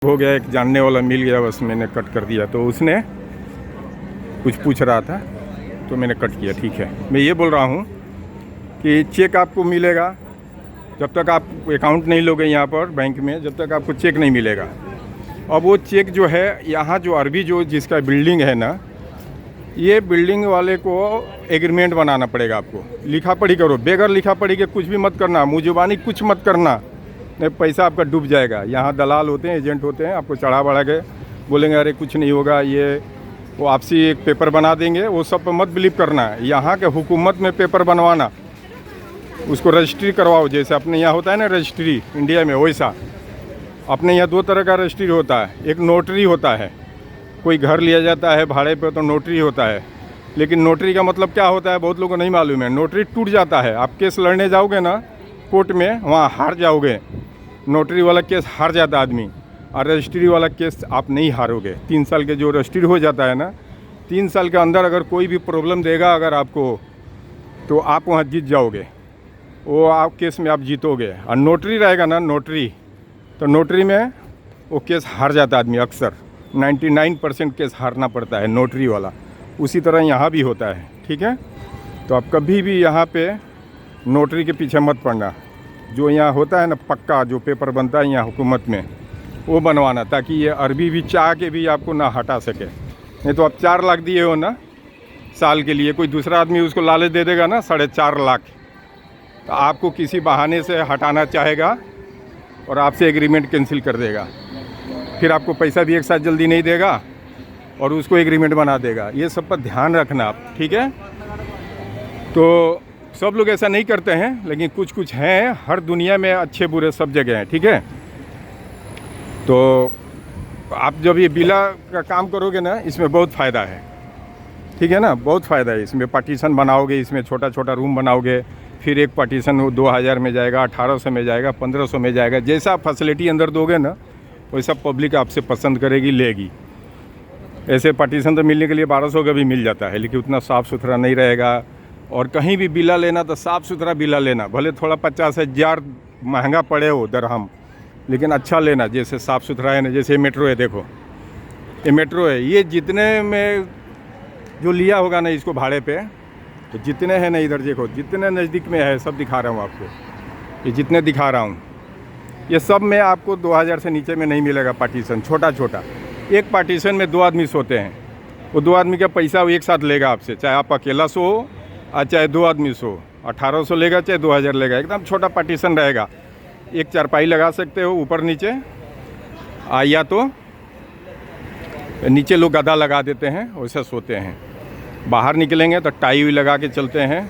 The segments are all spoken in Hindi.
हो गया, एक जानने वाला मिल गया, बस मैंने कट कर दिया। तो उसने कुछ पूछ रहा था तो मैंने कट किया। ठीक है, मैं ये बोल रहा हूँ कि चेक आपको मिलेगा जब तक आप अकाउंट नहीं लोगे यहाँ पर बैंक में, जब तक आपको चेक नहीं मिलेगा। अब वो चेक जो है यहाँ जो अरबी जो जिसका बिल्डिंग है ना, ये बिल्डिंग वाले को एग्रीमेंट बनाना पड़ेगा आपको। लिखा पढ़ी करो, बगैर लिखा पढ़ी के कुछ भी मत करना, मुँह जुबानी कुछ मत करना, नहीं पैसा आपका डूब जाएगा। यहाँ दलाल होते हैं, एजेंट होते हैं, आपको चढ़ा बढ़ा के बोलेंगे अरे कुछ नहीं होगा, ये वो आपसी एक पेपर बना देंगे, वो सब पर मत बिलीव करना है। यहाँ के हुकूमत में पेपर बनवाना, उसको रजिस्ट्री करवाओ, जैसे अपने यहाँ होता है ना रजिस्ट्री इंडिया में, वैसा अपने यहाँ दो तरह का रजिस्ट्री होता है। एक नोटरी होता है, कोई घर लिया जाता है भाड़े पे तो नोटरी होता है, लेकिन नोटरी का मतलब क्या होता है बहुत लोगों को नहीं मालूम है। नोटरी टूट जाता है, आप केस लड़ने जाओगे ना कोर्ट में, वहाँ हार जाओगे। नोटरी वाला केस हार जाता आदमी, और रजिस्ट्री वाला केस आप नहीं हारोगे। 3 साल के जो रजिस्ट्री हो जाता है ना, 3 साल के अंदर अगर कोई भी प्रॉब्लम देगा अगर आपको, तो आप वहाँ जीत जाओगे, वो आप केस में आप जीतोगे। और नोटरी रहेगा ना नोटरी, तो नोटरी में वो केस हार जाता आदमी, अक्सर 99% केस हारना पड़ता है नोटरी वाला। उसी तरह यहाँ भी होता है। ठीक है, तो आप कभी भी यहाँ पे नोटरी के पीछे मत पड़ना। जो यहाँ होता है ना पक्का जो पेपर बनता है यहाँ हुकूमत में, वो बनवाना, ताकि ये अरबी भी चाह के भी आपको ना हटा सके। नहीं तो आप 4 लाख दिए हो ना साल के लिए, कोई दूसरा आदमी उसको लालच दे देगा ना 4.5 लाख, तो आपको किसी बहाने से हटाना चाहेगा और आपसे एग्रीमेंट कैंसिल कर देगा। फिर आपको पैसा भी एक साथ जल्दी नहीं देगा और उसको एग्रीमेंट बना देगा। ये सब पर ध्यान रखना आप, ठीक है। तो सब लोग ऐसा नहीं करते हैं, लेकिन कुछ कुछ हैं, हर दुनिया में अच्छे बुरे सब जगह हैं। ठीक है, तो आप जब ये बिला का काम करोगे ना, इसमें बहुत फ़ायदा है। ठीक है ना, बहुत फ़ायदा है इसमें। पार्टीशन बनाओगे, इसमें छोटा छोटा रूम बनाओगे, फिर एक पार्टीशन वो 2000 में जाएगा, 1800 में जाएगा, 1500 में जाएगा। जैसा आप फैसिलिटी अंदर दोगे ना, वैसा पब्लिक आपसे पसंद करेगी, लेगी। ऐसे पार्टीशन तो मिलने के लिए 1200 का भी मिल जाता है, लेकिन उतना साफ़ सुथरा नहीं रहेगा। और कहीं भी बिला लेना तो साफ़ सुथरा बिला लेना, भले थोड़ा 50,000 महंगा पड़े हो दरहम, लेकिन अच्छा लेना, जैसे साफ़ सुथरा है ना। जैसे मेट्रो है, देखो ये मेट्रो है, ये जितने में जो लिया होगा ना इसको भाड़े पे, तो जितने हैं ना, इधर देखो जितने नज़दीक में है सब दिखा रहा हूँ आपको, ये जितने दिखा रहा हूँ, ये सब में आपको 2000 से नीचे में नहीं मिलेगा पार्टीशन। छोटा छोटा एक पार्टीशन में 2 आदमी सोते हैं, वो 2 आदमी का पैसा वो एक साथ लेगा आपसे, चाहे आप अकेला सो और चाहे 2 आदमी सो। 1800 लेगा चाहे 2000 लेगा, एकदम छोटा पार्टीशन रहेगा। एक चारपाई लगा सकते हो ऊपर नीचे, या तो नीचे लोग गदा लगा देते हैं, वैसे सोते हैं। बाहर निकलेंगे तो टाई हुई लगा के चलते हैं,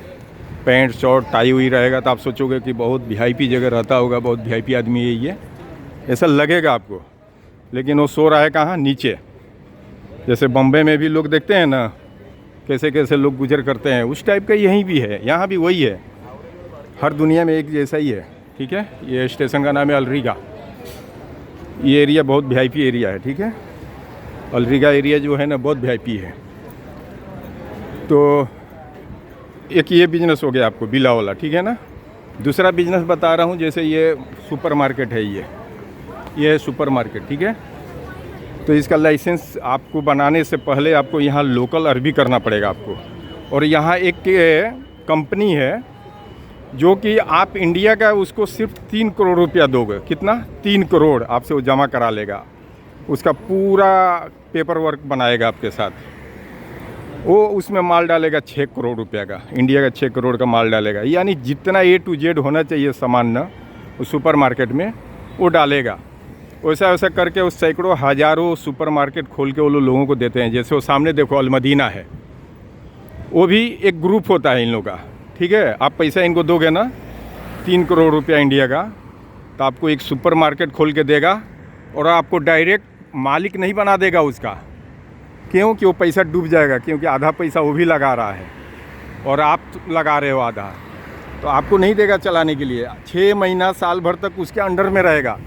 पैंट शर्ट टाई हुई रहेगा, तो आप सोचोगे कि बहुत वीआईपी जगह रहता होगा, बहुत वीआईपी आदमी है ये, ऐसा लगेगा आपको। लेकिन वो सो रहा है कहाँ, नीचे। जैसे बम्बई में भी लोग देखते हैं ना कैसे कैसे लोग गुजर करते हैं, उस टाइप का यहीं भी है, यहाँ भी वही है। हर दुनिया में एक जैसा ही है। ठीक है, ये स्टेशन का नाम है अलरीगा। ये एरिया बहुत वीआईपी एरिया है। ठीक है, अलरीगा एरिया जो है ना बहुत वीआईपी है। तो एक ये बिज़नेस हो गया आपको बिला वाला, ठीक है ना। दूसरा बिज़नेस बता रहा हूँ, जैसे ये सुपर मार्केट है, ये है सुपर मार्केट। ठीक है, तो इसका लाइसेंस आपको बनाने से पहले आपको यहाँ लोकल अरबी करना पड़ेगा आपको। और यहाँ एक कंपनी है जो कि आप इंडिया का उसको सिर्फ 3 करोड़ रुपया दोगे। कितना? 3 करोड़ आपसे वो जमा करा लेगा, उसका पूरा पेपर वर्क बनाएगा आपके साथ। वो उसमें माल डालेगा 6 करोड़ रुपया का, इंडिया का 6 करोड़ का माल डालेगा। यानी जितना A to Z होना चाहिए सामान ना उस सुपर मार्केट में, वो डालेगा। वैसा वैसा करके उस सैकड़ों हज़ारों सुपर मार्केट खोल के वो लोगों को देते हैं। जैसे वो सामने देखो अलमदीना है, वो भी एक ग्रुप होता है इन लोगों का। ठीक है, आप पैसा इनको दोगे ना 3 करोड़ रुपया इंडिया का, तो आपको एक सुपर मार्केट खोल के देगा और आपको डायरेक्ट मालिक नहीं बना देगा उसका। क्यों? कि वो पैसा डूब जाएगा, क्योंकि आधा पैसा वो भी लगा रहा है और आप लगा रहे हो आधा, तो आपको नहीं देगा चलाने के लिए। 6 महीना साल भर तक उसके अंडर में रहेगा।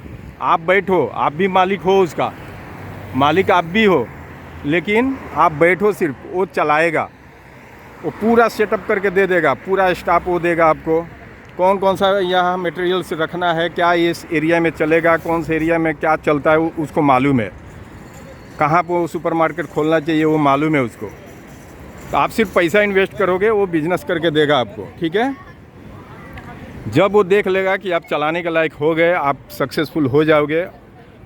आप बैठो, आप भी मालिक हो उसका, मालिक आप भी हो, लेकिन आप बैठो सिर्फ, वो चलाएगा, वो पूरा सेटअप करके दे देगा, पूरा स्टाफ वो देगा आपको, कौन कौन सा यहाँ मटेरियल्स रखना है, क्या इस एरिया में चलेगा, कौन से एरिया में क्या चलता है उसको मालूम है, कहाँ पर सुपरमार्केट खोलना चाहिए वो मालूम है उसको। तो आप सिर्फ पैसा इन्वेस्ट करोगे, वो बिजनेस करके देगा आपको, ठीक है। जब वो देख लेगा कि आप चलाने के लायक हो गए, आप सक्सेसफुल हो जाओगे,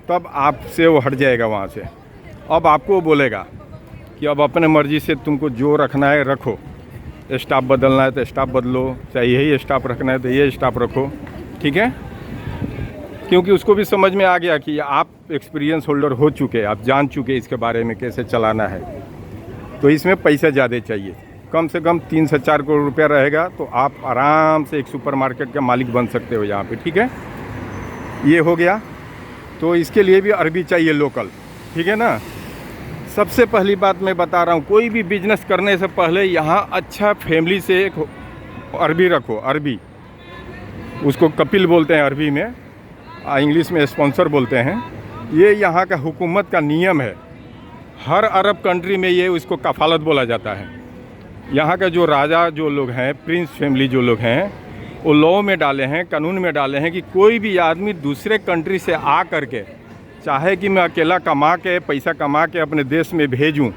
तब आपसे वो हट जाएगा वहाँ से। अब आपको वो बोलेगा कि अब अपने मर्ज़ी से तुमको जो रखना है रखो, स्टाफ बदलना है तो स्टाफ बदलो, चाहे यही स्टाफ रखना है तो ये स्टाफ रखो, ठीक है। क्योंकि उसको भी समझ में आ गया कि आप एक्सपीरियंस होल्डर हो चुके, आप जान चुके इसके बारे में कैसे चलाना है। तो इसमें पैसा ज़्यादा चाहिए, कम से कम 3 से 4 करोड़ रुपया रहेगा तो आप आराम से एक सुपरमार्केट का मालिक बन सकते हो यहाँ पे, ठीक है। ये हो गया। तो इसके लिए भी अरबी चाहिए लोकल, ठीक है ना। सबसे पहली बात मैं बता रहा हूँ, कोई भी बिजनेस करने से पहले यहाँ अच्छा फैमिली से एक अरबी रखो। अरबी, उसको कपिल बोलते हैं अरबी में, इंग्लिश में स्पॉन्सर बोलते हैं। ये यहाँ का हुकूमत का नियम है, हर अरब कंट्री में ये उसको कफालत बोला जाता है। यहाँ का जो राजा जो लोग हैं, प्रिंस फैमिली जो लोग हैं, वो लॉ में डाले हैं, कानून में डाले हैं कि कोई भी आदमी दूसरे कंट्री से आ करके चाहे कि मैं अकेला कमा के पैसा कमा के अपने देश में भेजूं,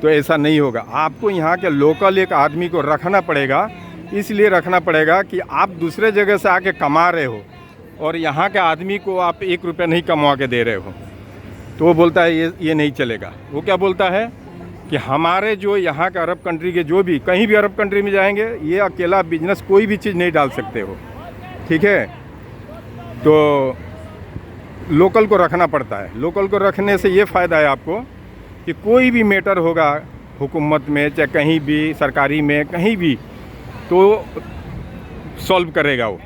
तो ऐसा नहीं होगा। आपको यहाँ के लोकल एक आदमी को रखना पड़ेगा। इसलिए रखना पड़ेगा कि आप दूसरे जगह से आके कमा रहे हो और यहाँ के आदमी को आप 1 रुपया नहीं कमा के दे रहे हो। तो वो बोलता है ये नहीं चलेगा। वो क्या बोलता है कि हमारे जो यहाँ के अरब कंट्री के, जो भी कहीं भी अरब कंट्री में जाएंगे, ये अकेला बिजनेस कोई भी चीज़ नहीं डाल सकते हो, ठीक है। तो लोकल को रखना पड़ता है। लोकल को रखने से ये फ़ायदा है आपको कि कोई भी मैटर होगा हुकूमत में, चाहे कहीं भी सरकारी में, कहीं भी, तो सॉल्व करेगा वो।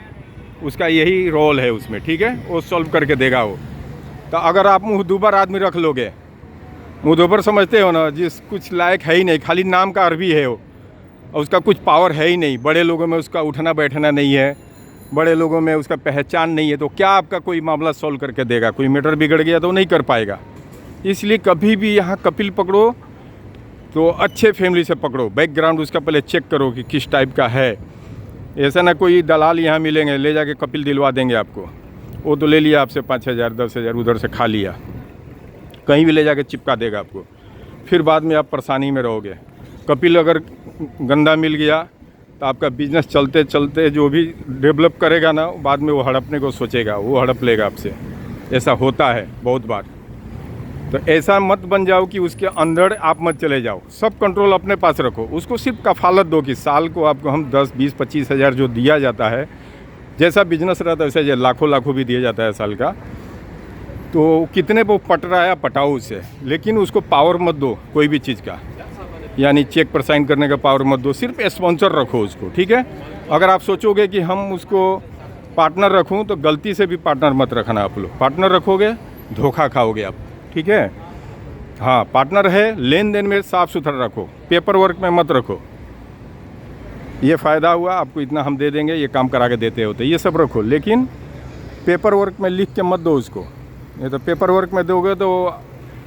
उसका यही रोल है उसमें, ठीक है। वो सॉल्व करके देगा वो। तो अगर आप मुँहदुबर आदमी रख लोगे, मुँहदुबर समझते हो ना, जिस कुछ लायक है ही नहीं, खाली नाम का अरबी है वो, और उसका कुछ पावर है ही नहीं, बड़े लोगों में उसका उठना बैठना नहीं है, बड़े लोगों में उसका पहचान नहीं है, तो क्या आपका कोई मामला सॉल्व करके देगा? कोई मैटर बिगड़ गया तो नहीं कर पाएगा। इसलिए कभी भी यहाँ कपिल पकड़ो तो अच्छे फैमिली से पकड़ो, बैकग्राउंड उसका पहले चेक करो कि किस टाइप का है। ऐसा ना कोई दलाल यहाँ मिलेंगे ले जाके कपिल दिलवा देंगे आपको, वो तो ले लिया आपसे 5,000 10,000 उधर से खा लिया, कहीं भी ले जाके चिपका देगा आपको, फिर बाद में आप परेशानी में रहोगे। कपिल अगर गंदा मिल गया तो आपका बिजनेस चलते चलते जो भी डेवलप करेगा ना, बाद में वो हड़पने को सोचेगा, वो हड़प लेगा आपसे। ऐसा होता है बहुत बार। तो ऐसा मत बन जाओ कि उसके अंदर आप मत चले जाओ। सब कंट्रोल अपने पास रखो। उसको सिर्फ कफालत दो कि साल को आपको हम 10, 20, 25 हज़ार जो दिया जाता है, जैसा बिजनेस रहता है वैसे लाखों भी दिया जाता है साल का, तो कितने वो पट रहा है पटाओ उसे, लेकिन उसको पावर मत दो कोई भी चीज़ का, यानी चेक पर साइन करने का पावर मत दो। सिर्फ स्पॉन्सर रखो उसको, ठीक है। अगर आप सोचोगे कि हम उसको पार्टनर रखूं, तो गलती से भी पार्टनर मत रखना। आप लोग पार्टनर रखोगे धोखा खाओगे आप, ठीक है। हाँ, पार्टनर है, लेन देन में साफ़ सुथरा रखो, पेपर वर्क में मत रखो। ये फ़ायदा हुआ आपको, इतना हम दे देंगे, ये काम करा के देते होते, ये सब रखो, लेकिन पेपर वर्क में लिख के मत दो उसको। नहीं तो पेपर वर्क में दोगे तो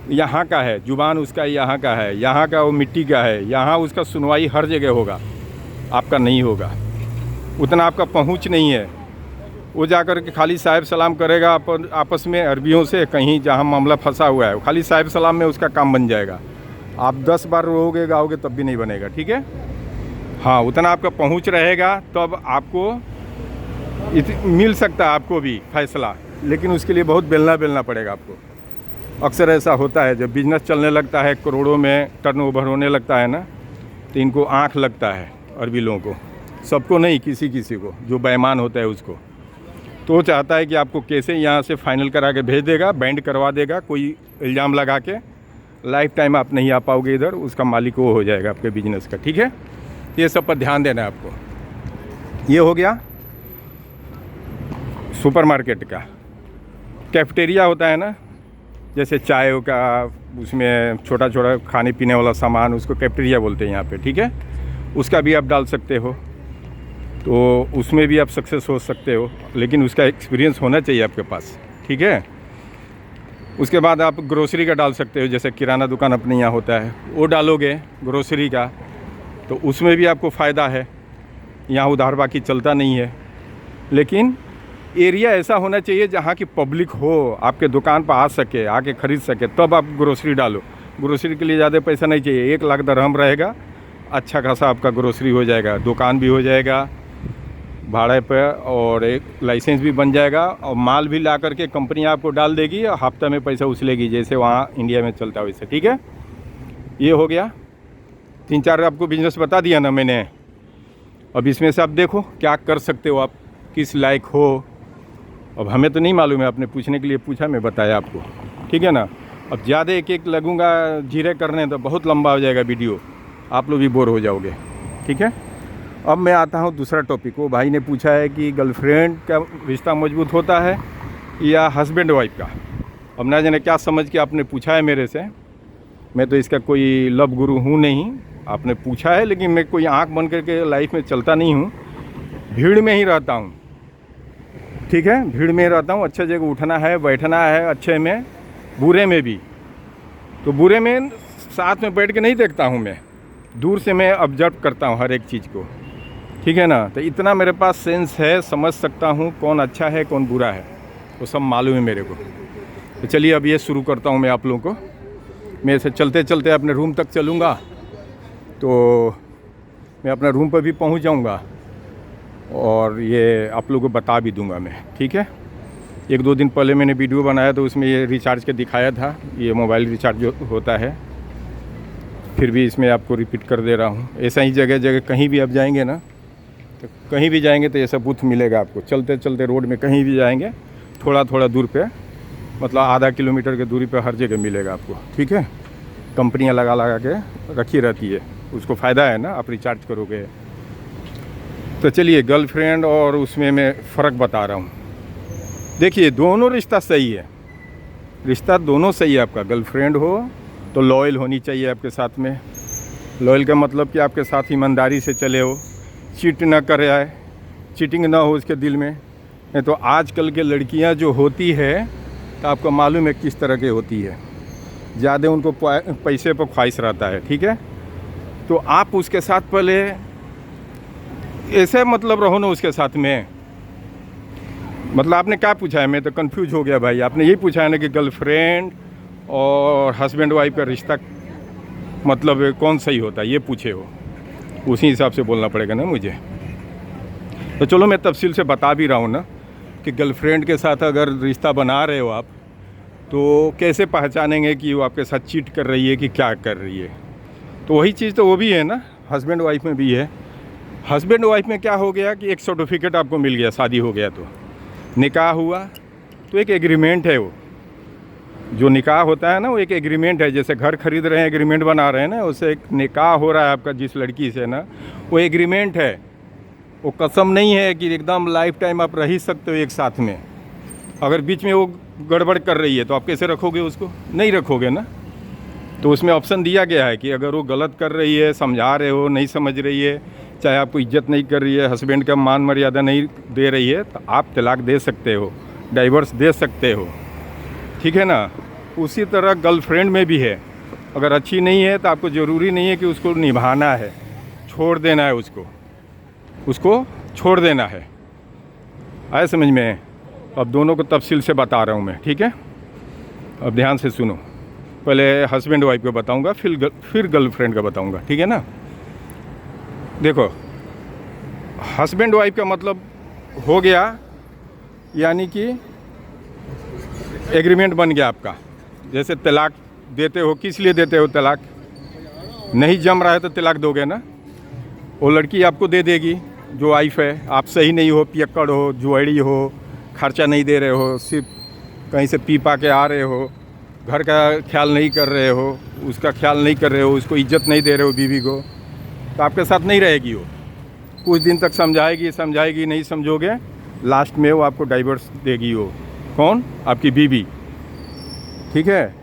यहाँ का है, जुबान उसका यहाँ का है, यहाँ का वो मिट्टी का है, यहाँ उसका सुनवाई हर जगह होगा, आपका नहीं होगा, उतना आपका पहुँच नहीं है। वो जाकर के खाली साहिब सलाम करेगा आपस में अरबियों से, कहीं जहाँ मामला फंसा हुआ है, खाली साहिब सलाम में उसका काम बन जाएगा। आप 10 बार रोओगे गाओगे तब भी नहीं बनेगा, ठीक है। हाँ, उतना आपका पहुँच रहेगा तब आपको मिल सकता है आपको भी फैसला, लेकिन उसके लिए बहुत बेलना पड़ेगा आपको। अक्सर ऐसा होता है, जब बिजनेस चलने लगता है, करोड़ों में टर्नओवर होने लगता है ना, तो इनको आँख लगता है अरबी लोगों को, सबको नहीं, किसी को जो बेईमान होता है उसको। तो वो चाहता है कि आपको कैसे यहाँ से फाइनल करा के भेज देगा, बैंड करवा देगा, कोई इल्ज़ाम लगा के, लाइफ टाइम आप नहीं आ पाओगे इधर, उसका मालिक वो हो जाएगा आपके बिजनेस का, ठीक है। ये सब पर ध्यान देना है आपको। ये हो गया सुपरमार्केट का। कैफेटेरिया होता है ना, जैसे चाय का, उसमें छोटा छोटा खाने पीने वाला सामान, उसको कैफेटेरिया बोलते हैं यहाँ पे, ठीक है। उसका भी आप डाल सकते हो, तो उसमें भी आप सक्सेस हो सकते हो, लेकिन उसका एक्सपीरियंस होना चाहिए आपके पास, ठीक है। उसके बाद आप ग्रोसरी का डाल सकते हो, जैसे किराना दुकान अपने यहाँ होता है, वो डालोगे ग्रोसरी का, तो उसमें भी आपको फ़ायदा है। यहाँ उधार बाकी चलता नहीं है, लेकिन एरिया ऐसा होना चाहिए जहाँ की पब्लिक हो, आपके दुकान पर आ सके, आके ख़रीद सके, तब आप ग्रोसरी डालो। ग्रोसरी के लिए ज़्यादा पैसा नहीं चाहिए, 1 लाख दरहम रहेगा, अच्छा खासा आपका ग्रोसरी हो जाएगा, दुकान भी हो जाएगा भाड़े पे, और एक लाइसेंस भी बन जाएगा, और माल भी ला करके कंपनी आपको डाल देगी और हफ्ते में पैसा उछलेगी, जैसे वहाँ इंडिया में चलता है वैसे। ठीक है, ये हो गया 3-4 आपको बिजनेस बता दिया ना मैंने। अब इसमें से आप देखो क्या कर सकते हो, आप किस लायक हो। अब हमें तो नहीं मालूम है, आपने पूछने के लिए पूछा, मैं बताया आपको। ठीक है ना। अब ज़्यादा एक लगूंगा जीरे करने तो बहुत लंबा हो जाएगा वीडियो, आप लोग भी बोर हो जाओगे। ठीक है, अब मैं आता हूँ दूसरा टॉपिक। वो भाई ने पूछा है कि गर्लफ्रेंड का रिश्ता मजबूत होता है या हस्बैंड वाइफ का। अब ना जाने क्या समझ के आपने पूछा है मेरे से, मैं तो इसका कोई लव गुरु हूँ नहीं, आपने पूछा है, लेकिन मैं कोई आँख बंद करके लाइफ में चलता नहीं हूँ, भीड़ में ही रहता हूँ। ठीक है, भीड़ में रहता हूँ, अच्छे जगह उठना है, बैठना है, अच्छे में बुरे में भी। तो बुरे में साथ में बैठ के नहीं देखता हूँ मैं, दूर से मैं ऑब्जर्व करता हूँ हर एक चीज़ को। ठीक है ना। तो इतना मेरे पास सेंस है, समझ सकता हूँ कौन अच्छा है कौन बुरा है, वो सब मालूम है मेरे को। तो चलिए अब ये शुरू करता हूँ मैं आप लोगों को। मैं ऐसे चलते चलते अपने रूम तक चलूँगा, तो मैं अपना रूम पर भी पहुँच जाऊँगा और ये आप लोगों को बता भी दूंगा मैं। ठीक है, 1-2 दिन पहले मैंने वीडियो बनाया तो उसमें ये रिचार्ज के दिखाया था, ये मोबाइल रिचार्ज जो होता है, फिर भी इसमें आपको रिपीट कर दे रहा हूँ। ऐसा ही जगह जगह कहीं भी आप जाएंगे ना, तो कहीं भी जाएंगे तो ऐसा बूथ मिलेगा आपको। चलते चलते रोड में कहीं भी जाएंगे, थोड़ा थोड़ा दूर पे, मतलब आधा किलोमीटर की दूरी पे हर जगह मिलेगा आपको। ठीक है, कंपनियाँ लगा लगा के रखी रहती है, उसको फ़ायदा है ना, आप रिचार्ज करोगे। तो चलिए, गर्लफ्रेंड और उसमें मैं फ़र्क बता रहा हूँ। देखिए, दोनों रिश्ता सही है, रिश्ता दोनों सही है आपका। गर्लफ्रेंड हो तो लॉयल होनी चाहिए आपके साथ में। लॉयल का मतलब कि आपके साथ ईमानदारी से चले हो, चीट ना करे आए, चीटिंग ना हो उसके दिल में। नहीं तो आजकल के लड़कियां जो होती है, तो आपको मालूम है किस तरह की होती है, ज़्यादा उनको पैसे पर ख्वाहिश रहता है। ठीक है, तो आप उसके साथ पहले ऐसे मतलब रहो ना उसके साथ में। मतलब आपने क्या पूछा है, मैं तो कंफ्यूज हो गया भाई। आपने यही पूछा है ना कि गर्लफ्रेंड और हस्बैंड वाइफ का रिश्ता मतलब कौन सही होता है, ये पूछे हो, उसी हिसाब से बोलना पड़ेगा ना मुझे। तो चलो मैं तफसील से बता भी रहा हूँ ना कि गर्लफ्रेंड के साथ अगर रिश्ता बना रहे हो आप, तो कैसे पहचानेंगे कि वो आपके साथ चीट कर रही है कि क्या कर रही है। तो वही चीज़ तो वो भी है ना, हस्बैंड वाइफ में भी है। हस्बैंड वाइफ में क्या हो गया कि एक सर्टिफिकेट आपको मिल गया, शादी हो गया, तो निकाह हुआ, तो एक एग्रीमेंट है। वो जो निकाह होता है ना, वो एक एग्रीमेंट है। जैसे घर खरीद रहे हैं, एग्रीमेंट बना रहे हैं ना, उससे एक निकाह हो रहा है आपका जिस लड़की से ना, वो एग्रीमेंट है। वो कसम नहीं है कि एकदम लाइफ टाइम आप रह ही सकते हो एक साथ में। अगर बीच में वो गड़बड़ कर रही है तो आप कैसे रखोगे उसको, नहीं रखोगे ना। तो उसमें ऑप्शन दिया गया है कि अगर वो गलत कर रही है, समझा रहे हो, नहीं समझ रही है, चाहे आपको इज्जत नहीं कर रही है, हस्बैंड का मान मर्यादा नहीं दे रही है, तो आप तलाक दे सकते हो, डाइवर्स दे सकते हो। ठीक है ना। उसी तरह गर्लफ्रेंड में भी है, अगर अच्छी नहीं है तो आपको ज़रूरी नहीं है कि उसको निभाना है, छोड़ देना है, उसको छोड़ देना है। आए समझ में। अब दोनों को तफसील से बता रहा हूँ मैं। ठीक है, अब ध्यान से सुनो। पहले हस्बैंड वाइफ को बताऊँगा, फिर गर्लफ्रेंड का बताऊँगा। ठीक है ना। देखो, हस्बैंड वाइफ का मतलब हो गया, यानी कि एग्रीमेंट बन गया आपका। जैसे तलाक देते हो, किस लिए देते हो तलाक, नहीं जम रहा है तो तलाक दोगे ना। वो लड़की आपको दे देगी जो वाइफ है, आप सही नहीं हो, पियक्कड़ हो, जुआड़ी हो, खर्चा नहीं दे रहे हो, सिर्फ कहीं से पी पा के आ रहे हो, घर का ख्याल नहीं कर रहे हो, उसका ख्याल नहीं कर रहे हो, उसको इज्जत नहीं दे रहे हो बीवी को, तो आपके साथ नहीं रहेगी वो। कुछ दिन तक समझाएगी, नहीं समझोगे, लास्ट में वो आपको डाइवर्स देगी। वो कौन, आपकी बीवी। ठीक है।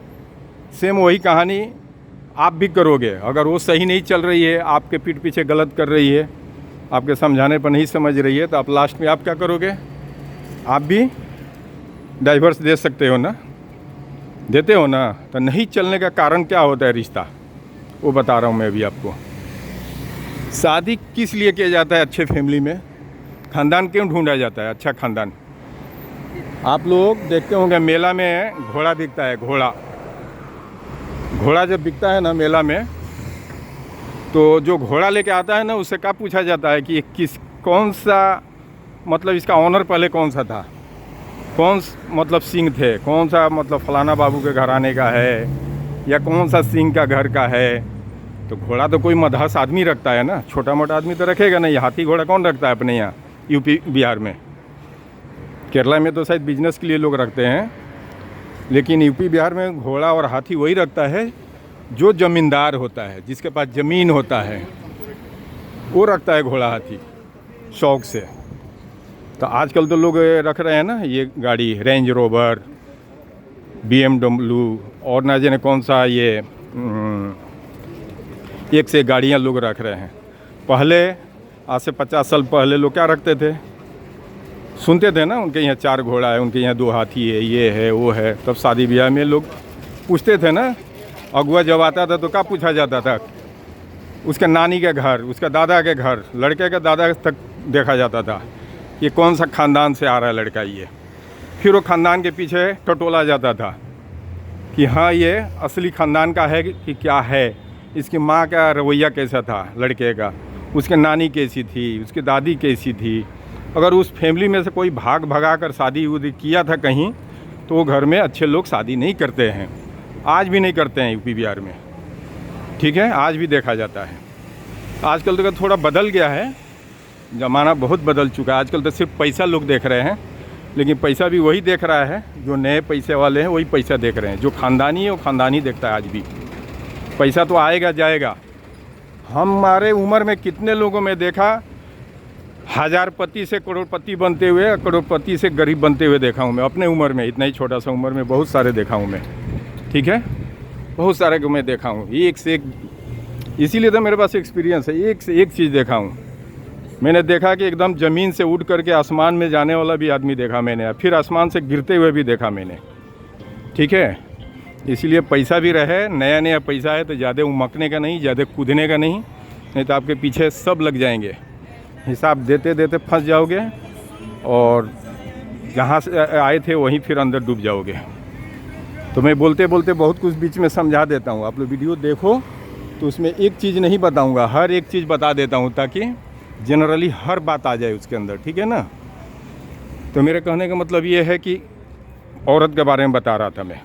सेम वही कहानी आप भी करोगे। अगर वो सही नहीं चल रही है, आपके पीठ पीछे गलत कर रही है, आपके समझाने पर नहीं समझ रही है, तो आप लास्ट में आप क्या करोगे, आप भी डाइवर्स दे सकते हो ना, देते हो ना। तो नहीं चलने का कारण क्या होता है रिश्ता, वो बता रहा हूँ मैं अभी आपको। शादी किस लिए किया जाता है अच्छे फैमिली में, खानदान क्यों ढूंढा जाता है? अच्छा खानदान। आप लोग देखते होंगे मेला में घोड़ा बिकता है, घोड़ा जब बिकता है ना मेला में, तो जो घोड़ा लेके आता है ना उससे क्या पूछा जाता है कि कौन सा, मतलब इसका ऑनर पहले कौन सा था, मतलब सिंह थे, कौन सा मतलब फलाना बाबू के घराने का है या कौन सा सिंह का घर का है। तो घोड़ा तो कोई मदहस आदमी रखता है ना, छोटा मोटा आदमी तो रखेगा नहीं। हाथी घोड़ा कौन रखता है अपने यहाँ यूपी बिहार में? केरला में तो शायद बिजनेस के लिए लोग रखते हैं, लेकिन यूपी बिहार में घोड़ा और हाथी वही रखता है जो ज़मींदार होता है, जिसके पास ज़मीन होता है, वो रखता है घोड़ा हाथी शौक़ से। तो आजकल तो लोग रख रहे हैं ना ये गाड़ी, रेंज रोवर, BMW और ना जाने कौन सा, ये एक से एक गाड़ियाँ लोग रख रहे हैं। पहले आज से 50 साल पहले लोग क्या रखते थे? सुनते थे ना उनके यहाँ 4 घोड़ा है, उनके यहाँ 2 हाथी है, ये है वो है। तब शादी ब्याह में लोग पूछते थे ना, अगुआ जब आता था तो क्या पूछा जाता था? उसके नानी के घर, उसके दादा के घर, लड़के के दादा तक देखा जाता था ये कौन सा ख़ानदान से आ रहा है लड़का ये। फिर वो ख़ानदान के पीछे टटोला जाता था कि हाँ ये असली ख़ानदान का है कि क्या है, इसकी माँ का रवैया कैसा था लड़के का, उसके नानी कैसी थी, उसकी दादी कैसी थी। अगर उस फैमिली में से कोई भगा कर शादी उदी किया था कहीं, तो वो घर में अच्छे लोग शादी नहीं करते हैं, आज भी नहीं करते हैं यूपी बिहार में, ठीक है, आज भी देखा जाता है। आजकल तो थोड़ा बदल गया है, ज़माना बहुत बदल चुका है। आजकल तो सिर्फ पैसा लोग देख रहे हैं, लेकिन पैसा भी वही देख रहा है जो नए पैसे वाले हैं, वही पैसा देख रहे हैं। जो ख़ानदानी है वो ख़ानदानी देखता है आज भी। पैसा तो आएगा जाएगा। हमारे उम्र में कितने लोगों में देखा, हज़ारपति से करोड़पति बनते हुए, करोड़पति से गरीब बनते हुए देखा हूँ मैं अपने उम्र में। इतना ही छोटा सा उम्र में बहुत सारे देखा हूँ मैं, ठीक है, बहुत सारे को मैं देखा हूँ, एक से एक। इसीलिए तो मेरे पास एक्सपीरियंस है, एक से एक चीज़ देखा हूँ। मैंने देखा कि एकदम ज़मीन से उड़ करके आसमान में जाने वाला भी आदमी देखा मैंने, फिर आसमान से गिरते हुए भी देखा मैंने, ठीक है। इसीलिए पैसा भी रहे, नया नया पैसा है तो ज़्यादा उमकने का नहीं, ज़्यादा कूदने का नहीं तो आपके पीछे सब लग जाएंगे। हिसाब देते देते फंस जाओगे और जहाँ से आए थे वहीं फिर अंदर डूब जाओगे। तो मैं बोलते बोलते बहुत कुछ बीच में समझा देता हूँ। आप लोग वीडियो देखो तो उसमें एक चीज़ नहीं बताऊँगा, हर एक चीज़ बता देता हूँ ताकि जनरली हर बात आ जाए उसके अंदर, ठीक है ना। तो मेरे कहने का मतलब ये है कि औरत के बारे में बता रहा था मैं।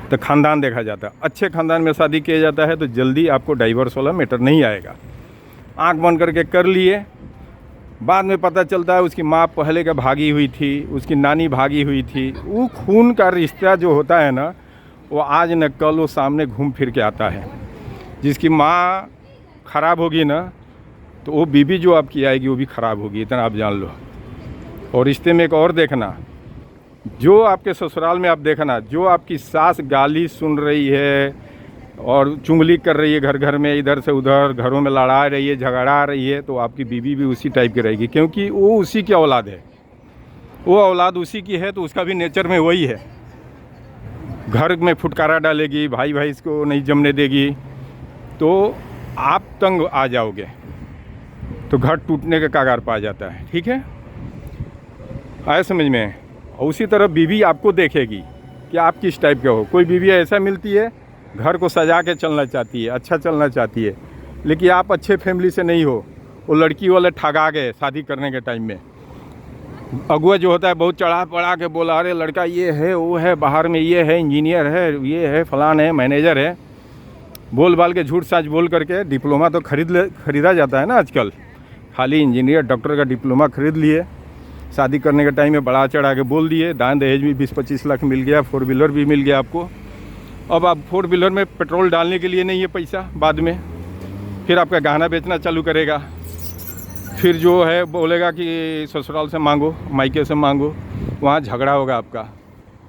तो ख़ानदान देखा जाता है, अच्छे ख़ानदान में शादी किया जाता है तो जल्दी आपको डाइवर्स वाला मैटर नहीं आएगा। आंख बंद करके कर लिए, बाद में पता चलता है उसकी माँ पहले का भागी हुई थी, उसकी नानी भागी हुई थी। वो खून का रिश्ता जो होता है ना, वो आज न कल वो सामने घूम फिर के आता है। जिसकी माँ ख़राब होगी ना तो वो बीबी जो आपकी आएगी वो भी ख़राब होगी, इतना आप जान लो। और रिश्ते में एक और देखना, जो आपके ससुराल में आप देखना, जो आपकी सास गाली सुन रही है और चुगली कर रही है घर घर में, इधर से उधर घरों में लड़ा रही है, झगड़ा रही है, तो आपकी बीवी भी उसी टाइप की रहेगी, क्योंकि वो उसी की औलाद है, वो औलाद उसी की है, तो उसका भी नेचर में वही है। घर में फुटकारा डालेगी, भाई भाई इसको नहीं जमने देगी, तो आप तंग आ जाओगे, तो घर टूटने के कगार पर आ जाता है, ठीक है, आया समझ में। और उसी तरह बीवी आपको देखेगी कि आप किस टाइप के हो। कोई बीवी ऐसा मिलती है घर को सजा के चलना चाहती है, अच्छा चलना चाहती है, लेकिन आप अच्छे फैमिली से नहीं हो, वो लड़की वाले ठगा गए शादी करने के टाइम में। अगुआ जो होता है बहुत चढ़ा पढ़ा के बोला, अरे लड़का ये है वो है, बाहर में ये है, इंजीनियर है, ये है, फलान है, मैनेजर है, बोल बाल के झूठ साच बोल करके। डिप्लोमा तो खरीदा जाता है ना आजकल, खाली इंजीनियर डॉक्टर का डिप्लोमा खरीद लिए, शादी करने के टाइम में बढ़ा चढ़ा के बोल दिए, दान दहेज भी 20-25 लाख मिल गया, 4 व्हीलर भी मिल गया आपको। अब आप 4 व्हीलर में पेट्रोल डालने के लिए नहीं है पैसा, बाद में फिर आपका गहना बेचना चालू करेगा, फिर जो है बोलेगा कि ससुराल से मांगो, मायके से मांगो, वहाँ झगड़ा होगा आपका।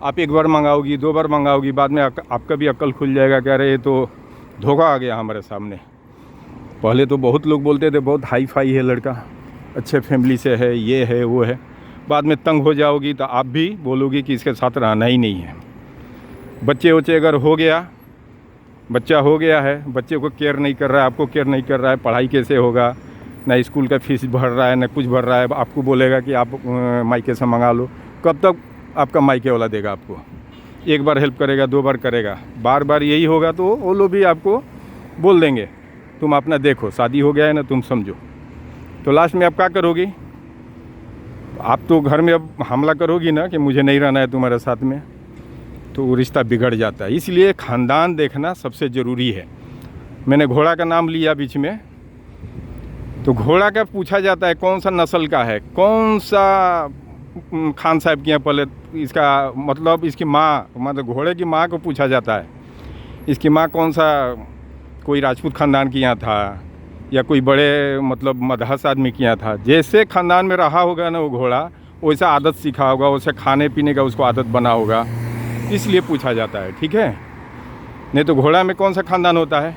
आप 1 बार मंगाओगी, 2 बार मंगाओगी, बाद में आपका भी अक्ल खुल जाएगा, कह रहे तो धोखा आ गया हमारे सामने। पहले तो बहुत लोग बोलते थे बहुत हाई फाई है लड़का, अच्छे फैमिली से है, ये है वो है, बाद में तंग हो जाओगी तो आप भी बोलोगी कि इसके साथ रहना ही नहीं है। बच्चे अगर हो गया, बच्चा हो गया है, बच्चे को केयर नहीं कर रहा है, आपको केयर नहीं कर रहा है, पढ़ाई कैसे होगा, ना स्कूल का फीस भर रहा है ना कुछ भर रहा है, आपको बोलेगा कि आप मायके से मंगा लो। कब तक आपका मायके वाला देगा आपको? एक बार हेल्प करेगा, 2 बार करेगा, बार बार यही होगा तो वो लोग भी आपको बोल देंगे तुम अपना देखो, शादी हो गया है ना, तुम समझो। तो लास्ट में आप क्या करोगी? आप तो घर में अब हमला करोगी ना कि मुझे नहीं रहना है तुम्हारे साथ में, तो वो रिश्ता बिगड़ जाता है। इसलिए ख़ानदान देखना सबसे ज़रूरी है। मैंने घोड़ा का नाम लिया बीच में, तो घोड़ा का पूछा जाता है कौन सा नस्ल का है, कौन सा खान साहब के यहाँ पले, इसका मतलब इसकी माँ, मतलब घोड़े की माँ को पूछा जाता है इसकी माँ कौन सा, कोई राजपूत ख़ानदान के यहाँ था या कोई बड़े मतलब मदहस आदमी के यहाँ था। जैसे ख़ानदान में रहा होगा ना वो घोड़ा, वैसा आदत सीखा होगा, वैसे खाने पीने का उसको आदत बना होगा, इसलिए पूछा जाता है। ठीक है, नहीं तो घोड़ा में कौन सा ख़ानदान होता है?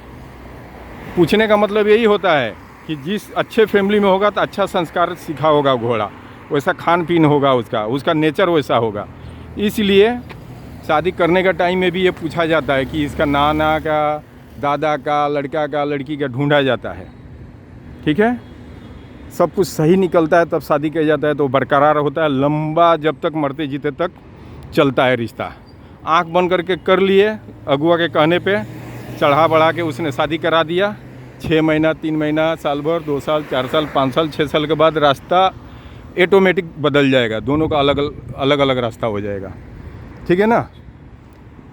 पूछने का मतलब यही होता है कि जिस अच्छे फैमिली में होगा तो अच्छा संस्कार सीखा होगा घोड़ा, वैसा खान पीन होगा उसका नेचर वैसा होगा। इसलिए शादी करने का टाइम में भी ये पूछा जाता है कि इसका नाना का, दादा का, लड़का का, लड़की का ढूंढा जाता है। ठीक है, सब कुछ सही निकलता है तब शादी किया जाता है, तो बरकरार होता है, लंबा जब तक मरते जीते तक चलता है रिश्ता। आंख बंद करके कर लिए, अगुआ के कहने पे चढ़ा बढ़ा के उसने शादी करा दिया, 6 महीना, 3 महीना, साल भर, 2 साल, 4 साल, 5 साल, 6 साल के बाद रास्ता ऑटोमेटिक बदल जाएगा, दोनों का अलग अलग रास्ता हो जाएगा। ठीक है ना।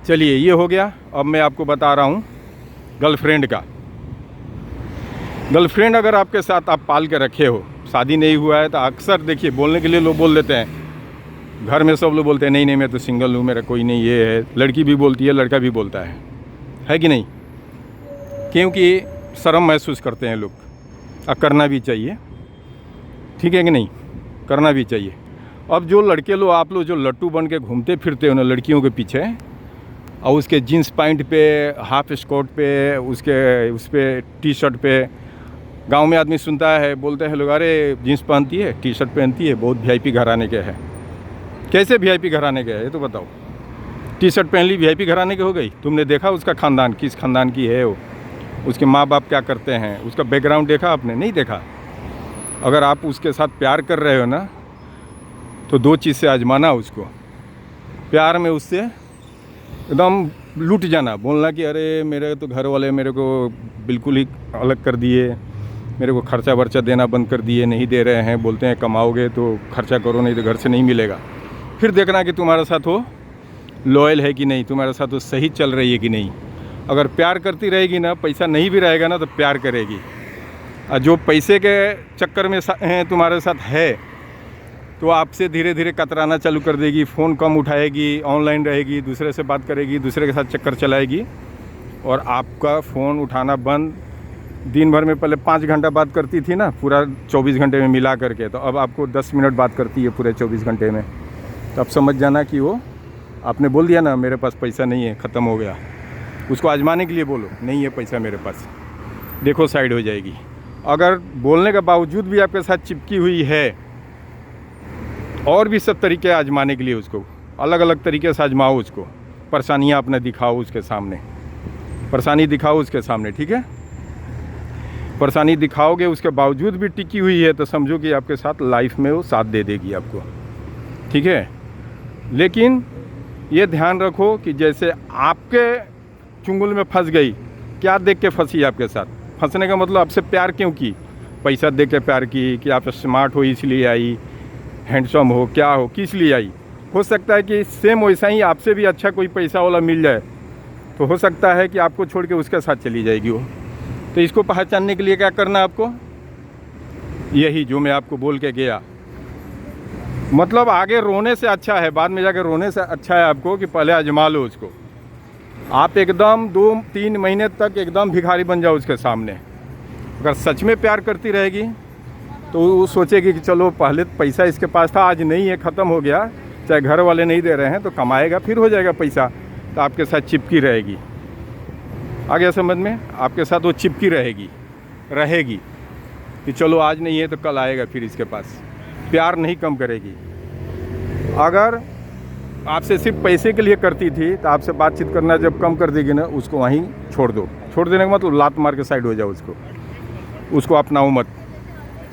चलिए, ये हो गया। अब मैं आपको बता रहा हूँ गर्लफ्रेंड का। गर्लफ्रेंड अगर आपके साथ आप पाल के रखे हो, शादी नहीं हुआ है, तो अक्सर देखिए बोलने के लिए लोग बोल देते हैं, घर में सब लोग बोलते हैं नहीं नहीं मैं तो सिंगल हूँ, मेरा कोई नहीं, ये है। लड़की भी बोलती है, लड़का भी बोलता है कि नहीं? क्योंकि शर्म महसूस करते हैं लोग, और करना भी चाहिए। ठीक है कि नहीं? करना भी चाहिए। अब जो लड़के लोग, आप लोग जो लट्टू बन के घूमते फिरते हो ना लड़कियों के पीछे, और उसके जीन्स पैंट पे, हाफ स्कर्ट पे, उसके उस पर टी शर्ट पे, गांव में आदमी सुनता है, बोलते हैं लोग, अरे जीन्स पहनती है, टी शर्ट पहनती है, बहुत वीआईपी घराने के है। कैसे वीआईपी घराने के है ये तो बताओ? टी शर्ट पहन ली, वीआईपी घराने के हो गई? तुमने देखा उसका ख़ानदान किस ख़ानदान की है वो, उसके माँ बाप क्या करते हैं, उसका बैकग्राउंड देखा आपने? नहीं देखा। अगर आप उसके साथ प्यार कर रहे हो ना, तो 2 चीज़ से आजमाना उसको। प्यार में उससे एकदम लूट जाना, बोलना कि अरे मेरे तो घर वाले मेरे को बिल्कुल ही अलग कर दिए, मेरे को खर्चा वर्चा देना बंद कर दिए, नहीं दे रहे हैं, बोलते हैं कमाओगे तो खर्चा करो, नहीं तो घर से नहीं मिलेगा। फिर देखना कि तुम्हारे साथ वो लॉयल है कि नहीं, तुम्हारे साथ वो सही चल रही है कि नहीं। अगर प्यार करती रहेगी ना, पैसा नहीं भी रहेगा ना तो प्यार करेगी। और जो पैसे के चक्कर में तुम्हारे साथ है, तो आपसे धीरे धीरे कतराना चालू कर देगी, फ़ोन कम उठाएगी, ऑनलाइन रहेगी, दूसरे से बात करेगी, दूसरे के साथ चक्कर चलाएगी, और आपका फ़ोन उठाना बंद। दिन भर में पहले 5 घंटा बात करती थी ना, पूरा 24 घंटे में मिला करके, तो अब आपको 10 मिनट बात करती है पूरे 24 घंटे में। तो अब समझ जाना कि वो, आपने बोल दिया ना मेरे पास पैसा नहीं है, ख़त्म हो गया। उसको आजमाने के लिए बोलो, नहीं है पैसा मेरे पास, देखो साइड हो जाएगी। अगर बोलने के बावजूद भी आपके साथ चिपकी हुई है, और भी सब तरीके आजमाने के लिए उसको अलग अलग तरीके से आजमाओ, उसको परेशानियाँ अपने दिखाओ उसके सामने, परेशानी दिखाओ उसके सामने। ठीक है, परेशानी दिखाओगे, उसके बावजूद भी टिकी हुई है, तो समझो कि आपके साथ लाइफ में वो साथ दे देगी आपको। ठीक है, लेकिन ये ध्यान रखो कि जैसे आपके चुंगल में फंस गई, क्या देख के फंसी आपके साथ? फंसने का मतलब आपसे प्यार क्यों की? पैसा देख के प्यार की, कि आप स्मार्ट हो इसलिए आई, हैंडसम हो, क्या हो, किस लिए आई? हो सकता है कि सेम वैसा ही आपसे भी अच्छा कोई पैसा वाला मिल जाए, तो हो सकता है कि आपको छोड़ के उसके साथ चली जाएगी वो। तो इसको पहचानने के लिए क्या करना है आपको? यही जो मैं आपको बोल के गया, मतलब आगे रोने से अच्छा है, बाद में जाके रोने से अच्छा है आपको कि पहले आजमा लो उसको। आप एकदम 2-3 महीने तक एकदम भिखारी बन जाओ उसके सामने। अगर सच में प्यार करती रहेगी तो वो सोचेगी कि चलो पहले पैसा इसके पास था, आज नहीं है, ख़त्म हो गया, चाहे घर वाले नहीं दे रहे हैं तो कमाएगा, फिर हो जाएगा पैसा, तो आपके साथ चिपकी रहेगी। आ गया समझ में? आपके साथ वो चिपकी रहेगी कि चलो आज नहीं है तो कल आएगा फिर इसके पास। प्यार नहीं कम करेगी। अगर आपसे सिर्फ पैसे के लिए करती थी, तो आपसे बातचीत करना जब कम कर देगी ना, उसको वहीं छोड़ दो। छोड़ देने का मतलब लात मार के साइड हो जाओ, उसको अपनाओ मत।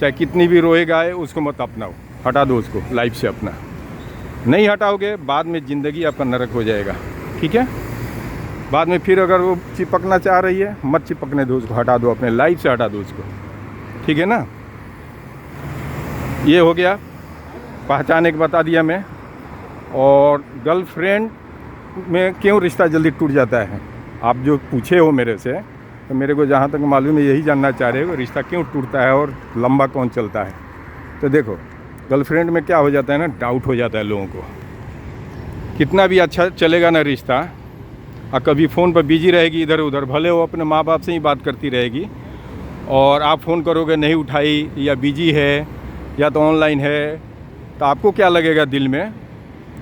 चाहे कितनी भी रोए गाए उसको मत अपनाओ, हटा दो उसको लाइफ से अपना। नहीं हटाओगे बाद में ज़िंदगी आपका नरक हो जाएगा, ठीक है। बाद में फिर अगर वो चिपकना चाह रही है मत चिपकने दो उसको, हटा दो, अपने लाइफ से हटा दो उसको, ठीक है ना। ये हो गया, पहचान एक बता दिया मैं। और गर्लफ्रेंड में क्यों रिश्ता जल्दी टूट जाता है, आप जो पूछे हो मेरे से, तो मेरे को जहाँ तक मालूम है यही जानना चाह रहे हो, रिश्ता क्यों टूटता है और लंबा कौन चलता है। तो देखो गर्लफ्रेंड में क्या हो जाता है ना, डाउट हो जाता है लोगों को। कितना भी अच्छा चलेगा ना रिश्ता, और कभी फ़ोन पर बिजी रहेगी इधर उधर, भले वो अपने माँ बाप से ही बात करती रहेगी, और आप फ़ोन करोगे नहीं उठाई, या बिजी है या तो ऑनलाइन है, तो आपको क्या लगेगा दिल में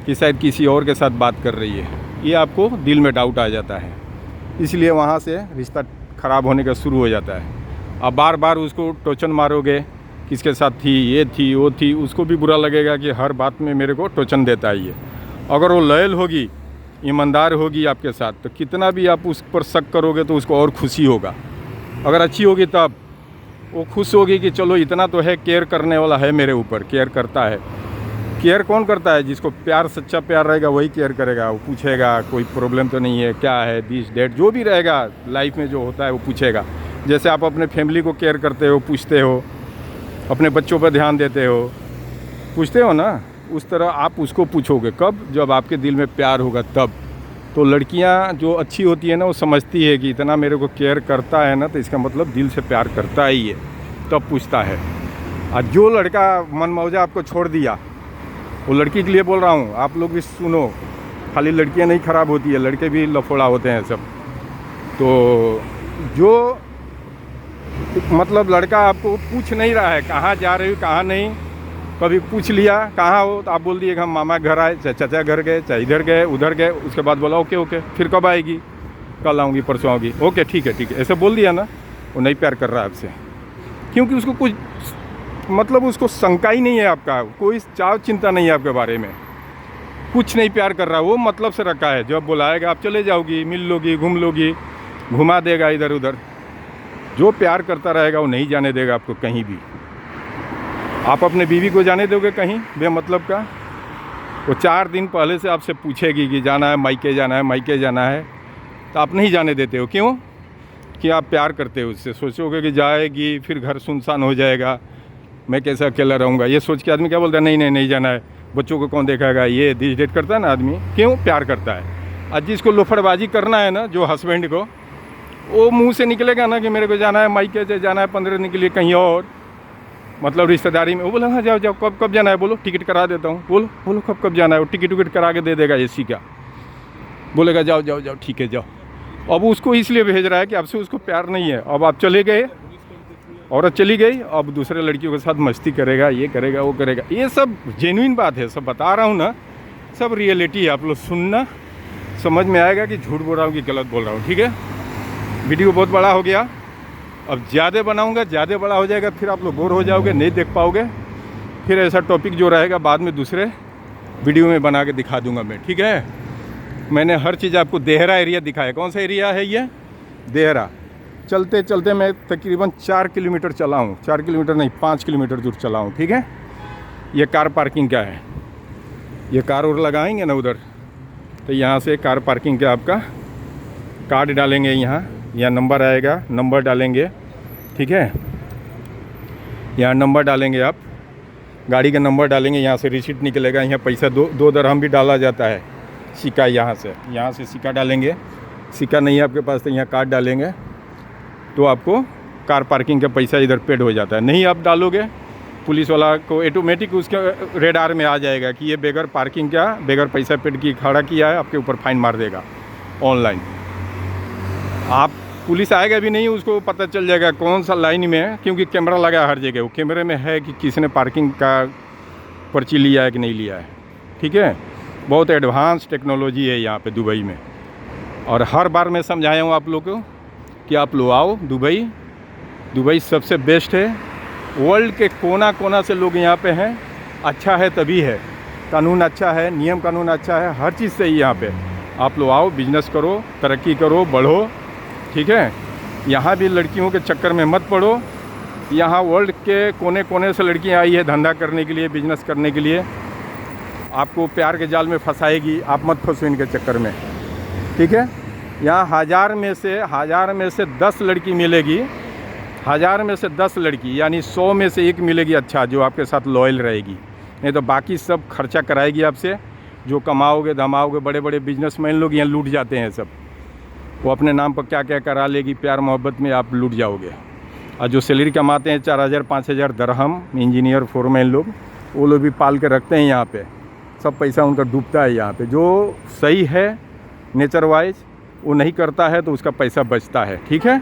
कि शायद किसी और के साथ बात कर रही है। ये आपको दिल में डाउट आ जाता है, इसलिए वहाँ से रिश्ता ख़राब होने का शुरू हो जाता है। अब बार बार उसको टोचन मारोगे, किसके साथ थी, ये थी, वो थी, उसको भी बुरा लगेगा कि हर बात में मेरे को टोचन देता है ये। अगर वो लॉयल होगी, ईमानदार होगी आपके साथ, तो कितना भी आप उस पर शक करोगे तो उसको और खुशी होगा। अगर अच्छी होगी तब वो खुश होगी कि चलो इतना तो है, केयर करने वाला है मेरे ऊपर, केयर करता है। केयर कौन करता है, जिसको प्यार, सच्चा प्यार रहेगा वही केयर करेगा। वो पूछेगा कोई प्रॉब्लम तो नहीं है, क्या है, दिस डेट, जो भी रहेगा लाइफ में जो होता है वो पूछेगा। जैसे आप अपने फैमिली को केयर करते हो, पूछते हो, अपने बच्चों पर ध्यान देते हो, पूछते हो ना, उस तरह आप उसको पूछोगे। कब, जब आपके दिल में प्यार होगा तब। तो लड़कियां जो अच्छी होती है ना, वो समझती है कि इतना मेरे को केयर करता है ना, तो इसका मतलब दिल से प्यार करता ही है, तब पूछता है। और जो लड़का मनमौजा आपको छोड़ दिया, वो लड़की के लिए बोल रहा हूँ, आप लोग भी सुनो, खाली लड़कियां नहीं ख़राब होती है, लड़के भी लफोड़ा होते हैं सब। तो जो मतलब लड़का आपको पूछ नहीं रहा है कहाँ जा रही हो, कहाँ नहीं, कभी पूछ लिया कहाँ हो, तो आप बोल दिए कि हम मामा घर आए, चाहे चाचा घर गए, चाहे इधर गए उधर गए, उसके बाद बोला ओके ओके, फिर कब आएगी, कल आऊँगी, परसों आऊँगी, ओके ठीक है ठीक है, ऐसे बोल दिया ना, वो नहीं प्यार कर रहा है आपसे। क्योंकि उसको कुछ मतलब उसको शंका ही नहीं है आपका, कोई चाव चिंता नहीं है आपके बारे में, कुछ नहीं प्यार कर रहा, वो मतलब से रखा है। जब बुलाएगा आप चले जाओगी, मिल लोगी, घूम लोगी, घुमा देगा इधर उधर। जो प्यार करता रहेगा वो नहीं जाने देगा आपको कहीं भी। आप अपने बीवी को जाने दोगे कहीं बेमतलब का? वो 4 दिन पहले से आपसे पूछेगी कि जाना है मायके, जाना है मायके, जाना है, तो आप नहीं जाने देते हो। क्यों? कि आप प्यार करते हो उससे, सोचोगे कि जाएगी फिर घर सुनसान हो जाएगा, मैं कैसे अकेला रहूँगा, ये सोच के आदमी क्या बोलता है, नहीं नहीं नहीं जाना है, बच्चों को कौन देखेगा, ये दिस डेट करता है ना आदमी। क्यों? प्यार करता है। आज जिसको लोफड़बाजी करना है ना, जो हस्बैंड को, वो मुंह से निकलेगा ना कि मेरे को जाना है मायके से, जाना है 15 दिन के लिए कहीं और, मतलब रिश्तेदारी में, वो बोला हाँ जाओ जाओ, कब जाना है बोलो, टिकट करा देता हूँ, बोलो बोलो कब जाना है, वो टिकट करा के दे देगा एसी का, बोलेगा जाओ जाओ जाओ ठीक है जाओ। अब उसको इसलिए भेज रहा है कि आपसे उसको प्यार नहीं है। अब आप चले गए, औरत चली गई, अब दूसरे लड़कियों के साथ मस्ती करेगा, ये करेगा वो करेगा। ये सब जेन्युइन बात है, सब बता रहा हूँ ना, सब रियलिटी है। आप लोग सुनना, समझ में आएगा कि झूठ बोल रहा हूँ कि गलत बोल रहा हूँ, ठीक है। वीडियो बहुत बड़ा हो गया, अब ज़्यादा बनाऊंगा, ज़्यादा बड़ा हो जाएगा, फिर आप लोग बोर हो जाओगे, नहीं देख पाओगे। फिर ऐसा टॉपिक जो रहेगा बाद में दूसरे वीडियो में बना के दिखा दूंगा मैं, ठीक है। मैंने हर चीज़ आपको देहरा एरिया दिखाया। कौन सा एरिया है ये? देहरा। चलते चलते मैं तकरीबन 4 किलोमीटर चला हूँ, 4 किलोमीटर नहीं 5 किलोमीटर दूर चला हूँ, ठीक है। ये कार पार्किंग का है, ये कार और लगाएंगे ना उधर, तो यहाँ से कार पार्किंग का आपका कार्ड डालेंगे, यहाँ नंबर आएगा, नंबर डालेंगे, ठीक है। यहाँ नंबर डालेंगे, आप गाड़ी का नंबर डालेंगे, यहाँ से रिसीट निकलेगा, यहाँ पैसा 2 दरहम भी डाला जाता है, सिक्का यहाँ से सिक्का डालेंगे। सिक्का नहीं है आपके पास तो यहाँ कार्ड डालेंगे, तो आपको कार पार्किंग का पैसा इधर पेड हो जाता है। नहीं आप डालोगे, पुलिस वाला को ऑटोमेटिक उसके रेडार में आ जाएगा कि ये बगैर पार्किंग का, बगैर पैसा पेड की खड़ा किया है, आपके ऊपर फाइन मार देगा ऑनलाइन। आप पुलिस आएगा भी नहीं, उसको पता चल जाएगा कौन सा लाइन में है, क्योंकि कैमरा लगा है हर जगह, वो कैमरे में है कि किसने पार्किंग का पर्ची लिया है कि नहीं लिया है, ठीक है। बहुत एडवांस टेक्नोलॉजी है यहाँ पे दुबई में, और हर बार मैं समझाया हूँ आप लोग को कि आप लोग आओ दुबई सबसे बेस्ट है। वर्ल्ड के कोना कोना से लोग यहाँ पे हैं, अच्छा है तभी है, कानून अच्छा है, नियम कानून अच्छा है, हर चीज़ सही यहाँ पे। आप लोग आओ, बिजनेस करो, तरक्की करो, बढ़ो, ठीक है। यहाँ भी लड़कियों के चक्कर में मत पड़ो, यहाँ वर्ल्ड के कोने कोने से लड़कियाँ आई है धंधा करने के लिए, बिजनेस करने के लिए। आपको प्यार के जाल में फंसाएगी, आप मत फंसो इनके चक्कर में, ठीक है। यहाँ 1000 में से 10 लड़की मिलेगी, 1000 में से 10 लड़की, यानी 100 में से 1 मिलेगी अच्छा, जो आपके साथ लॉयल रहेगी। नहीं तो बाकी सब खर्चा कराएगी आपसे। जो कमाओगे धमाओगे, बड़े बड़े बिजनेसमैन लोग यहाँ लूट जाते हैं सब। वो अपने नाम पर क्या क्या करा लेगी, प्यार मोहब्बत में आप लूट जाओगे। और जो सैलरी कमाते हैं 4000 5000 दरहम, इंजीनियर फोरमैन लोग, वो लोग भी पाल के रखते हैं यहाँ पे। सब पैसा उनका डूबता है यहाँ पे। जो सही है नेचर वाइज वो नहीं करता है तो उसका पैसा बचता है, ठीक है।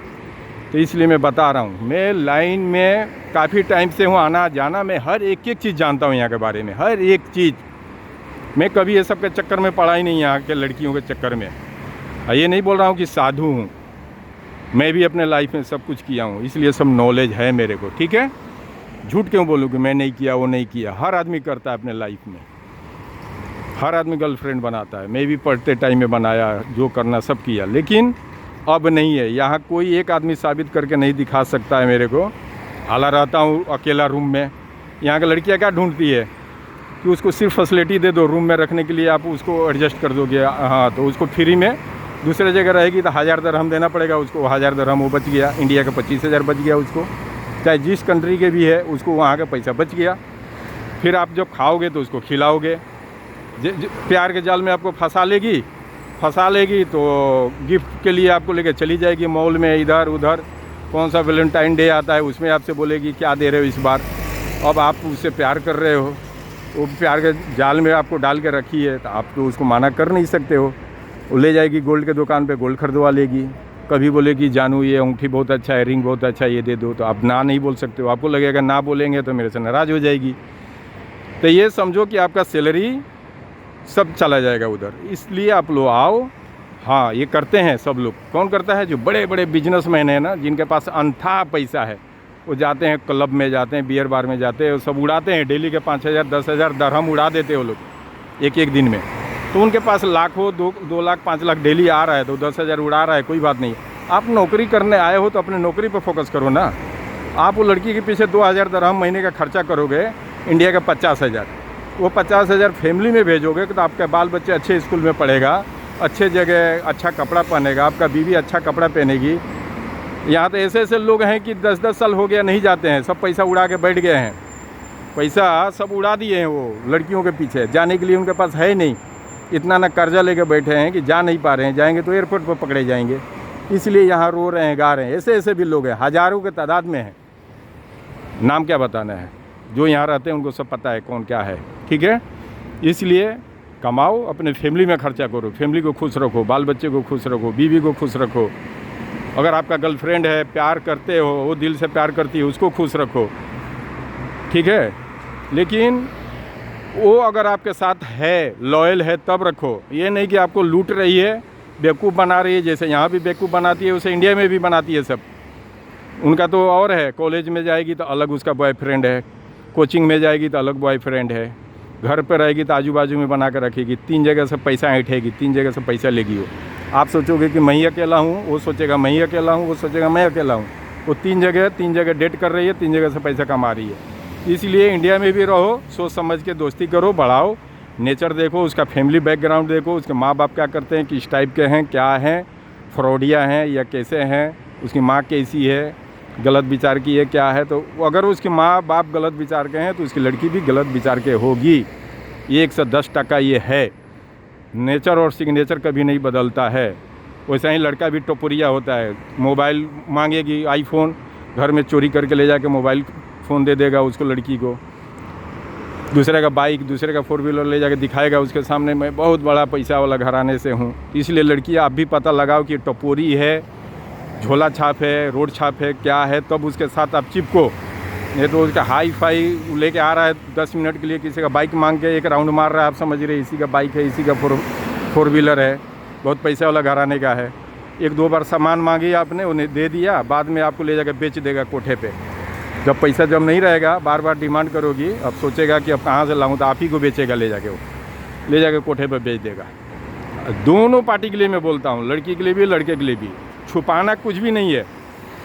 तो इसलिए मैं बता रहा हूँ, मैं लाइन में काफ़ी टाइम से हूँ, आना जाना, मैं हर एक चीज़ जानता हूँ यहाँ के बारे में, हर एक चीज़। मैं कभी ये सब के चक्कर में पड़ा ही नहीं, यहाँ के लड़कियों के चक्कर में। ये नहीं बोल रहा हूँ कि साधु हूँ, मैं भी अपने लाइफ में सब कुछ किया हूँ, इसलिए सब नॉलेज है मेरे को, ठीक है। झूठ क्यों बोलूँ कि मैं नहीं किया, वो नहीं किया। हर आदमी करता है अपने लाइफ में, हर आदमी गर्लफ्रेंड बनाता है। मैं भी पढ़ते टाइम में बनाया, जो करना सब किया, लेकिन अब नहीं है। यहाँ कोई एक आदमी साबित करके नहीं दिखा सकता है मेरे को। हाला रहता हूँ अकेला रूम में। यहाँ की लड़कियाँ क्या ढूंढती है कि उसको सिर्फ फैसिलिटी दे दो रूम में रखने के लिए, आप उसको एडजस्ट कर दोगे, हाँ, तो उसको फ्री में दूसरे जगह रहेगी तो 1000 दरहम देना पड़ेगा उसको। 1000 दरहम वो बच गया, इंडिया का 25,000 बच गया उसको, चाहे जिस कंट्री के भी है उसको वहाँ का पैसा बच गया। फिर आप जब खाओगे तो उसको खिलाओगे। प्यार के जाल में आपको फंसा लेगी तो गिफ्ट के लिए आपको लेके चली जाएगी मॉल में, इधर उधर। कौन सा वैलेंटाइन डे आता है उसमें आपसे बोलेगी क्या दे रहे हो इस बार। अब आप उससे प्यार कर रहे हो, वो प्यार के जाल में आपको डाल के रखी है, तो आप तो उसको मना कर नहीं सकते हो। वो ले जाएगी गोल्ड के दुकान पे, गोल्ड खरीदवा लेगी। कभी बोलेगी जानू ये अंगूठी बहुत अच्छा है, रिंग बहुत अच्छा है, ये दे दो, तो आप ना नहीं बोल सकते हो। आपको लगेगा ना बोलेंगे तो मेरे से नाराज़ हो जाएगी। तो ये समझो कि आपका सैलरी सब चला जाएगा उधर। इसलिए आप लोग आओ। हाँ, ये करते हैं सब लोग। कौन करता है? जो बड़े बड़े बिजनेसमैन हैं ना, जिनके पास अनथा पैसा है, वो जाते हैं क्लब में, जाते हैं बियर बार में, जाते हैं, सब उड़ाते हैं। डेली के 5000 10,000 दरहम उड़ा देते हैं वो लोग एक दिन में। तो उनके पास लाखों 2 लाख 5 लाख डेली आ रहा है, तो 10,000 उड़ा रहा है, कोई बात नहीं। आप नौकरी करने आए हो तो अपने नौकरी पर फोकस करो ना। आप वो लड़की के पीछे 2000 दरहम महीने का खर्चा करोगे, इंडिया का 50,000, वो 50,000 फैमिली में भेजोगे तो आपके बाल बच्चे अच्छे स्कूल में पढ़ेगा, अच्छे जगह अच्छा कपड़ा पहनेगा, आपका बीवी अच्छा कपड़ा पहनेगी। यहाँ तो ऐसे ऐसे लोग हैं कि 10-10 साल हो गया नहीं जाते हैं, सब पैसा उड़ा के बैठ गए हैं। पैसा सब उड़ा दिए हैं वो लड़कियों के पीछे, जाने के लिए उनके पास है ही नहीं। इतना ना कर्जा लेके बैठे हैं कि जा नहीं पा रहे हैं, जाएंगे तो एयरपोर्ट पर पकड़े जाएंगे। इसलिए यहाँ रो रहे हैं, गा रहे हैं। ऐसे ऐसे भी लोग हैं, हज़ारों के तादाद में हैं। नाम क्या बताना है, जो यहाँ रहते हैं उनको सब पता है कौन क्या है, ठीक है। इसलिए कमाओ, अपने फैमिली में खर्चा करो, फैमिली को खुश रखो, बाल बच्चे को खुश रखो, बीवी को खुश रखो। अगर आपका गर्लफ्रेंड है, प्यार करते हो, वो दिल से प्यार करती है, उसको खुश रखो, ठीक है। लेकिन वो अगर आपके साथ है, लॉयल है, तब रखो। ये नहीं कि आपको लूट रही है, बेवकूफ़ बना रही है। जैसे यहाँ भी बेवकूफ़ बनाती है, उसे इंडिया में भी बनाती है सब। उनका तो और है, कॉलेज में जाएगी तो अलग उसका बॉयफ्रेंड है, कोचिंग में जाएगी तो अलग बॉयफ्रेंड है, घर पर रहेगी तो आजू बाजू में बना कर रखेगी, 3 जगह से पैसा ऐंठेगी, 3 जगह से पैसा लेगी। वो आप सोचोगे कि मैं ही अकेला हूँ, वो सोचेगा मैं ही अकेला हूँ, वो सोचेगा मैं अकेला हूँ। वो 3 जगह डेट कर रही है, 3 जगह से पैसा कमा रही है। इसलिए इंडिया में भी रहो, सोच समझ के दोस्ती करो, बढ़ाओ, नेचर देखो, उसका फैमिली बैकग्राउंड देखो, उसके माँ बाप क्या करते हैं, किस टाइप के हैं, क्या हैं, फ्रॉडिया हैं या कैसे हैं, उसकी माँ कैसी है, गलत विचार की है, क्या है। तो अगर उसके माँ बाप गलत विचार के हैं तो उसकी लड़की भी गलत विचार के होगी। ये 110% ये है। नेचर और सिग्नेचर कभी नहीं बदलता है। वैसा ही लड़का भी टपोरिया होता है। मोबाइल मांगेगी, आईफोन, घर में चोरी करके ले जाके मोबाइल फ़ोन दे देगा उसको, लड़की को। दूसरे का बाइक, दूसरे का 4 व्हीलर ले जाके दिखाएगा उसके सामने, मैं बहुत बड़ा पैसा वाला घराने से हूँ। इसलिए लड़कियाँ आप भी पता लगाओ कि टपोरी है, झोला छाप है, रोड छाप है, क्या है, तब उसके साथ आप चिपको। नहीं तो उसका हाई फाई लेके आ रहा है 10 मिनट के लिए, किसी का बाइक मांग के एक राउंड मार रहा है, आप समझ रहे इसी का बाइक है, इसी का 4 व्हीलर है, बहुत पैसा वाला घराने का है। 1-2 बार सामान मांगी आपने, उन्हें दे दिया, बाद में आपको ले जाकर बेच देगा कोठे पे। जब पैसा जब नहीं रहेगा, बार बार डिमांड करोगी, अब सोचेगा कि अब कहाँ से लाऊं, तो आप ही को बेचेगा, ले जाके वो ले जाके कोठे पे बेच देगा। दोनों पार्टी के लिए मैं बोलता हूँ, लड़की के लिए भी, लड़के के लिए भी। छुपाना कुछ भी नहीं है,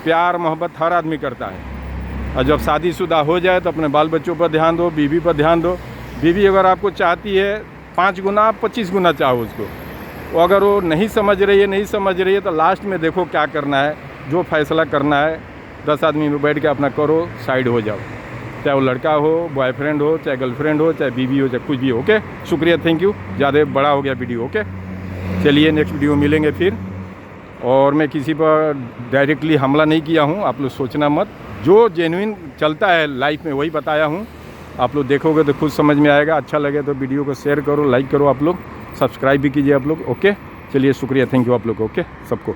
प्यार मोहब्बत हर आदमी करता है। और जब शादीशुदा हो जाए तो अपने बाल बच्चों पर ध्यान दो, बीवी पर ध्यान दो। बीवी अगर आपको चाहती है 5 गुना, आप 25 गुना चाहो उसको। वो अगर वो नहीं समझ रही है तो लास्ट में देखो क्या करना है, जो फैसला करना है 10 आदमी में बैठ के अपना करो, साइड हो जाओ। चाहे वो लड़का हो, बॉयफ्रेंड हो, चाहे गर्लफ्रेंड हो, चाहे बीवी हो, चाहे कुछ भी हो। ओके, शुक्रिया, थैंक यू। ज़्यादा बड़ा हो गया वीडियो। ओके, चलिए नेक्स्ट वीडियो मिलेंगे फिर। और मैं किसी पर डायरेक्टली हमला नहीं किया हूँ, आप लोग सोचना मत। जो जेन्युइन चलता है लाइफ में वही बताया हूँ। आप लोग देखोगे तो खुद समझ में आएगा। अच्छा लगे तो वीडियो को शेयर करो, लाइक करो, आप लोग सब्सक्राइब भी कीजिए आप लोग। ओके, चलिए शुक्रिया, थैंक यू आप लोग को। ओके, सबको।